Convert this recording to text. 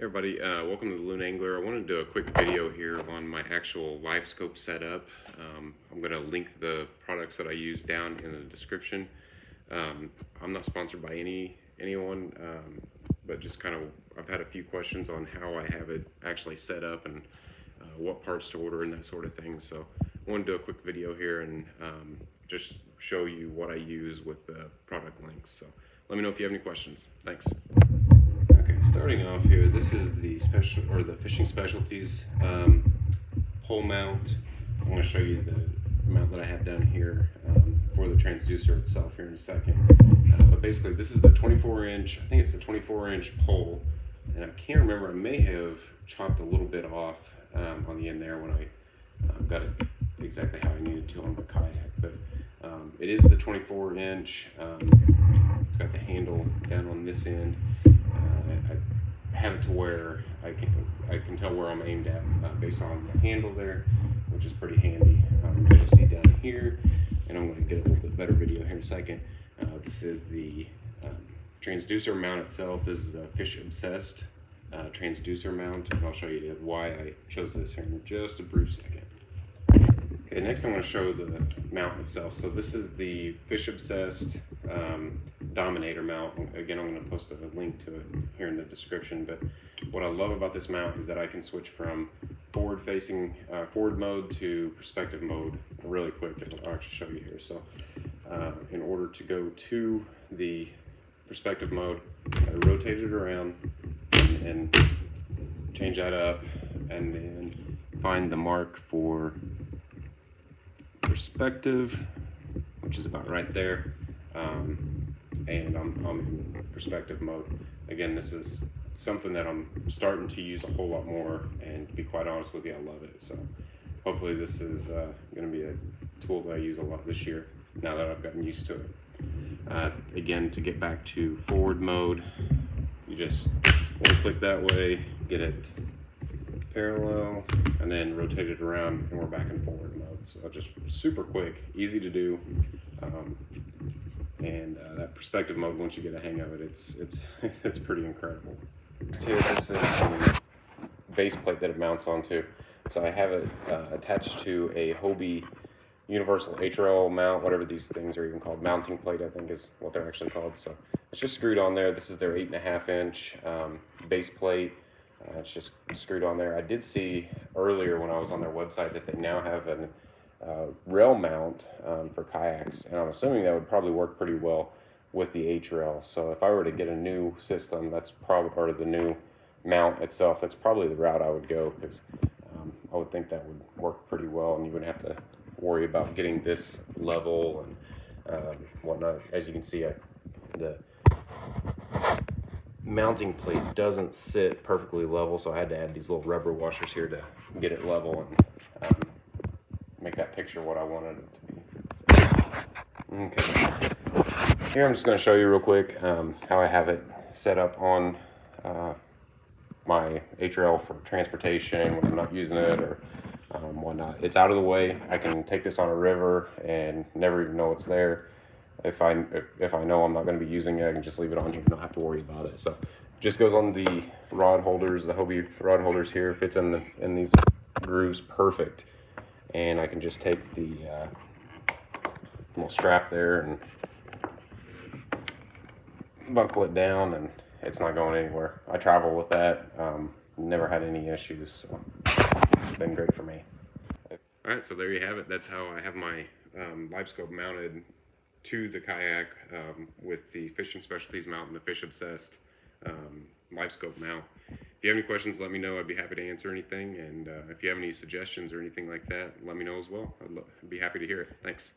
Hey everybody, welcome to the Loon Angler. I wanted to do a quick video here on my actual Livescope setup. I'm going to link the products that I use down in the description. I'm not sponsored by anyone, but just kind of I've had a few questions on how I have it actually set up and what parts to order and that sort of thing. So I want to do a quick video here and just show you what I use with the product links. So let me know if you have any questions. Thanks. Okay, starting off here, this is the fishing specialties pole mount. I'm going to show you the mount that I have down here for the transducer itself here in a second. But basically, this is the 24-inch. I think it's a 24-inch pole, and I can't remember. I may have chopped a little bit off on the end there when I got it exactly how I needed to on my kayak. But it is the 24-inch. It's got the handle down on this end. I have it to where I can tell where I'm aimed at based on the handle there, which is pretty handy. As you see down here, and I'm going to get a little bit better video here in a second. This is the transducer mount itself. This is a Fish Obsessed transducer mount, and I'll show you why I chose this here in just a brief second. Okay, next I want to show the mount itself. So this is the Fish Obsessed Dominator mount. Again, I'm going to post a link to it here in the description. But what I love about this mount is that I can switch from forward mode to perspective mode really quick. I'll actually show you here. So in order to go to the perspective mode, I rotate it around and change that up, and then find the mark for perspective, which is about right there, and I'm in perspective mode. Again, this is something that I'm starting to use a whole lot more, and to be quite honest with you, I love it. So hopefully this is going to be a tool that I use a lot this year now that I've gotten used to it. Again, to get back to forward mode, you just one click that way, get it parallel, and then rotate it around, and we're back in forward mode. So just super quick, easy to do, and that perspective mode, once you get a hang of it, it's pretty incredible. Here, this is the base plate that it mounts onto. So I have it attached to a Hobie universal HRL mount, whatever these things are even called. Mounting plate, I think, is what they're actually called. So it's just screwed on there. This is their 8.5-inch base plate. It's just screwed on there. I did see earlier when I was on their website that they now have a rail mount for kayaks, and I'm assuming that would probably work pretty well with the HRL. So if I were to get a new system, that's probably, or the new mount itself, that's probably the route I would go, because I would think that would work pretty well, and you wouldn't have to worry about getting this level and whatnot. As you can see, the mounting plate doesn't sit perfectly level, so I had to add these little rubber washers here to get it level and make that picture what I wanted it to be. Okay, here I'm just going to show you real quick how I have it set up on my HRL for transportation when I'm not using it or whatnot. It's out of the way. I can take this on a river and never even know it's there. If I know I'm not going to be using it, I can just leave it on here and not have to worry about it. So it just goes on the rod holders, the Hobie rod holders here, fits in these grooves perfect. And I can just take the little strap there and buckle it down, and it's not going anywhere. I travel with that, never had any issues, so it's been great for me. Alright, so there you have it. That's how I have my Livescope mounted to the kayak with the Fishing Specialties mount and the Fish Obsessed Livescope mount. If you have any questions, let me know. I'd be happy to answer anything, and if you have any suggestions or anything like that, let me know as well. I'd be happy to hear it. Thanks.